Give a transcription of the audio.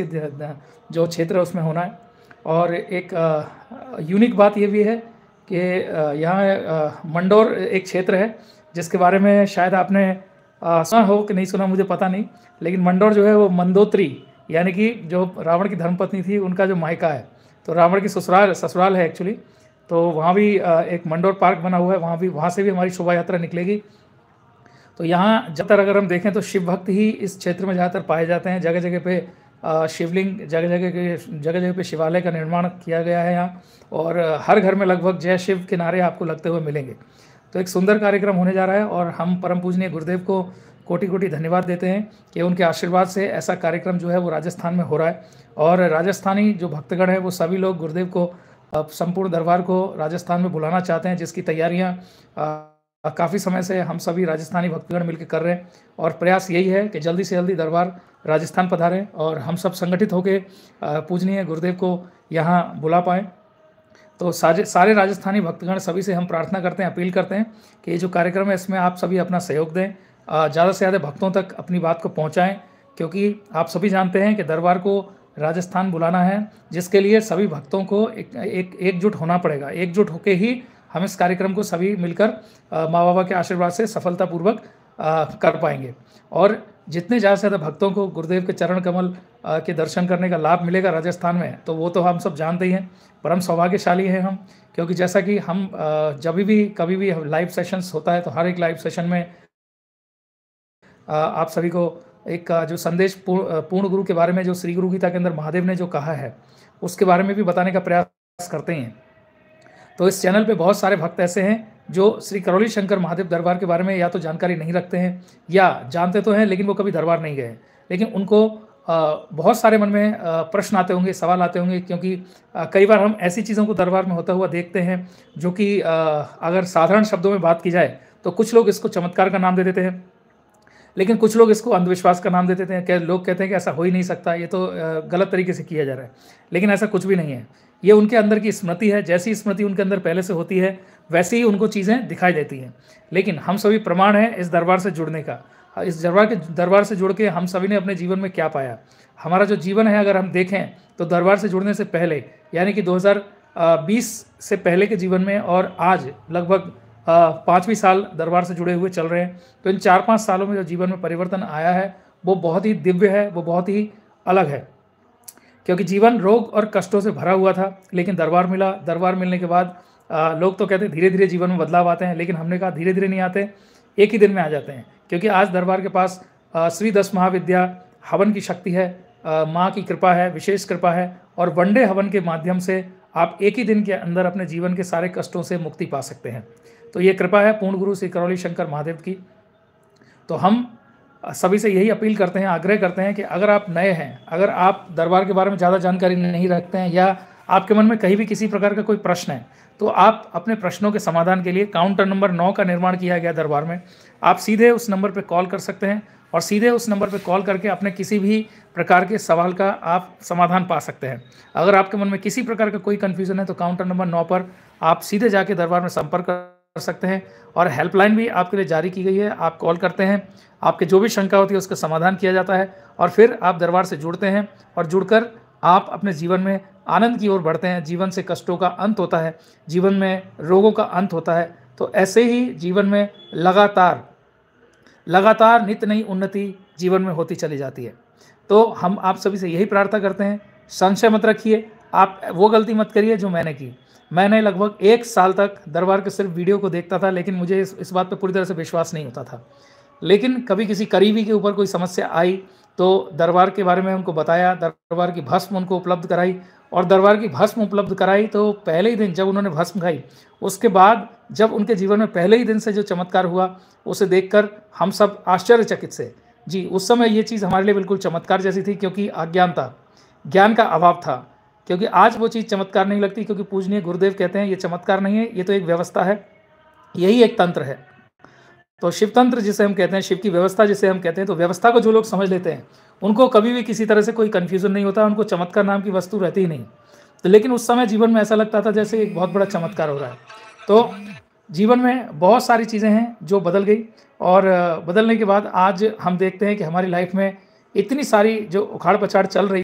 के जो क्षेत्र है उसमें होना है। और एक यूनिक बात ये भी है कि यहाँ मंडोर एक क्षेत्र है जिसके बारे में शायद आपने सुना हो कि नहीं सुना, मुझे पता नहीं, लेकिन मंडोर जो है वो मंदोत्री यानी कि जो रावण की धर्मपत्नी थी उनका जो मायका है, तो रावण की ससुराल है एक्चुअली। तो वहाँ भी एक मंडोर पार्क बना हुआ है, वहाँ से भी हमारी शोभा यात्रा निकलेगी। तो यहाँ ज़्यादातर अगर हम देखें तो शिव भक्त ही इस क्षेत्र में ज़्यादातर पाए जाते हैं। जगह जगह पे शिवलिंग, जगह जगह पे शिवालय का निर्माण किया गया है यहाँ, और हर घर में लगभग जय शिव के नारे आपको लगते हुए मिलेंगे। तो एक सुंदर कार्यक्रम होने जा रहा है और हम परम पूजनीय गुरुदेव को कोटि कोटि धन्यवाद देते हैं कि उनके आशीर्वाद से ऐसा कार्यक्रम जो है वो राजस्थान में हो रहा है। और राजस्थानी जो भक्तगण है वो सभी लोग गुरुदेव को, संपूर्ण दरबार को राजस्थान में बुलाना चाहते हैं, जिसकी तैयारियाँ काफ़ी समय से हम सभी राजस्थानी भक्तगण मिलकर कर रहे हैं। और प्रयास यही है कि जल्दी से जल्दी दरबार राजस्थान पधारें और हम सब संगठित होकर पूजनीय गुरुदेव को यहाँ बुला पाएँ। तो सारे राजस्थानी भक्तगण सभी से हम प्रार्थना करते हैं, अपील करते हैं कि ये जो कार्यक्रम है इसमें आप सभी अपना सहयोग दें, ज़्यादा से ज़्यादा भक्तों तक अपनी बात को पहुँचाएँ, क्योंकि आप सभी जानते हैं कि दरबार को राजस्थान बुलाना है, जिसके लिए सभी भक्तों को एकजुट होना पड़ेगा। एकजुट होकर ही हम इस कार्यक्रम को सभी मिलकर माँ बाबा के आशीर्वाद से सफलतापूर्वक कर पाएंगे। और जितने ज़्यादा से ज़्यादा भक्तों को गुरुदेव के चरण कमल के दर्शन करने का लाभ मिलेगा राजस्थान में, तो वो तो हम सब जानते ही हैं। परम सौभाग्यशाली हैं हम, क्योंकि जैसा कि हम जब भी कभी भी लाइव सेशंस होता है तो हर एक लाइव सेशन में आप सभी को एक जो संदेश पूर्ण गुरु के बारे में, जो श्री गुरु गीता के अंदर महादेव ने जो कहा है उसके बारे में भी बताने का प्रयास करते हैं। तो इस चैनल पे बहुत सारे भक्त ऐसे हैं जो श्री करौली शंकर महादेव दरबार के बारे में या तो जानकारी नहीं रखते हैं या जानते तो हैं लेकिन वो कभी दरबार नहीं गए, लेकिन उनको बहुत सारे मन में प्रश्न आते होंगे, सवाल आते होंगे, क्योंकि कई बार हम ऐसी चीज़ों को दरबार में होता हुआ देखते हैं जो कि अगर साधारण शब्दों में बात की जाए तो कुछ लोग इसको चमत्कार का नाम दे देते हैं, लेकिन कुछ लोग इसको अंधविश्वास का नाम दे देते हैं। लोग कहते हैं कि ऐसा हो ही नहीं सकता, ये तो गलत तरीके से किया जा रहा है, लेकिन ऐसा कुछ भी नहीं है। ये उनके अंदर की स्मृति है, जैसी स्मृति उनके अंदर पहले से होती है वैसे ही उनको चीज़ें दिखाई देती हैं। लेकिन हम सभी प्रमाण है इस दरबार से जुड़ने का, इस दरबार से जुड़ के हम सभी ने अपने जीवन में क्या पाया। हमारा जो जीवन है अगर हम देखें तो दरबार से जुड़ने से पहले यानी कि 2020 से पहले के जीवन में और आज लगभग 5वीं साल दरबार से जुड़े हुए चल रहे हैं, तो इन 4-5 सालों में जो जीवन में परिवर्तन आया है वो बहुत ही दिव्य है, वो बहुत ही अलग है। क्योंकि जीवन रोग और कष्टों से भरा हुआ था, लेकिन दरबार मिला। दरबार मिलने के बाद लोग तो कहते हैं धीरे धीरे जीवन में बदलाव आते हैं, लेकिन हमने कहा धीरे धीरे नहीं आते, एक ही दिन में आ जाते हैं। क्योंकि आज दरबार के पास श्री 10 महाविद्या हवन की शक्ति है, माँ की कृपा है, विशेष कृपा है, और वनडे हवन के माध्यम से आप एक ही दिन के अंदर अपने जीवन के सारे कष्टों से मुक्ति पा सकते हैं। तो ये कृपा है पूर्ण गुरु श्री करौली शंकर महादेव की। तो हम सभी से यही अपील करते हैं, आग्रह करते हैं कि अगर आप नए हैं, अगर आप दरबार के बारे में ज़्यादा जानकारी नहीं रखते हैं या आपके मन में कहीं भी किसी प्रकार का कोई प्रश्न है, तो आप अपने प्रश्नों के समाधान के लिए काउंटर नंबर 9 का निर्माण किया गया दरबार में। आप सीधे उस नंबर पर कॉल कर सकते हैं और सीधे उस नंबर पर कॉल करके अपने किसी भी प्रकार के सवाल का आप समाधान पा सकते हैं। अगर आपके मन में किसी प्रकार का कोई कन्फ्यूज़न है तो काउंटर नंबर 9 पर आप सीधे जाके दरबार में संपर्क कर सकते हैं। और हेल्पलाइन भी आपके लिए जारी की गई है, आप कॉल करते हैं, आपके जो भी शंका होती है उसका समाधान किया जाता है और फिर आप दरबार से जुड़ते हैं और जुड़कर आप अपने जीवन में आनंद की ओर बढ़ते हैं। जीवन से कष्टों का अंत होता है, जीवन में रोगों का अंत होता है। तो ऐसे ही जीवन में लगातार नित्य नई उन्नति जीवन में होती चली जाती है। तो हम आप सभी से यही प्रार्थना करते हैं, संशय मत रखिए, आप वो गलती मत करिए जो मैंने की। मैंने लगभग 1 साल तक दरबार के सिर्फ वीडियो को देखता था, लेकिन मुझे इस बात पे पूरी तरह से विश्वास नहीं होता था। लेकिन कभी किसी करीबी के ऊपर कोई समस्या आई तो दरबार के बारे में उनको बताया, दरबार की भस्म उनको उपलब्ध कराई, और दरबार की भस्म उपलब्ध कराई तो पहले ही दिन जब उन्होंने भस्म खाई, उसके बाद जब उनके जीवन में पहले ही दिन से जो चमत्कार हुआ उसे देखकर हम सब आश्चर्यचकित से। जी, उस समय ये चीज़ हमारे लिए बिल्कुल चमत्कार जैसी थी, क्योंकि अज्ञानता, ज्ञान का अभाव था। क्योंकि आज वो चीज़ चमत्कार नहीं लगती, क्योंकि पूजनीय गुरुदेव कहते हैं ये चमत्कार नहीं है, ये तो एक व्यवस्था है, यही एक तंत्र है। तो शिव तंत्र जिसे हम कहते हैं, शिव की व्यवस्था जिसे हम कहते हैं, तो व्यवस्था को जो लोग समझ लेते हैं उनको कभी भी किसी तरह से कोई कन्फ्यूज़न नहीं होता, उनको चमत्कार नाम की वस्तु रहती ही नहीं। तो लेकिन उस समय जीवन में ऐसा लगता था जैसे एक बहुत बड़ा चमत्कार हो रहा है। तो जीवन में बहुत सारी चीज़ें हैं जो बदल गई, और बदलने के बाद आज हम देखते हैं कि हमारी लाइफ में इतनी सारी जो उखाड़ पछाड़ चल रही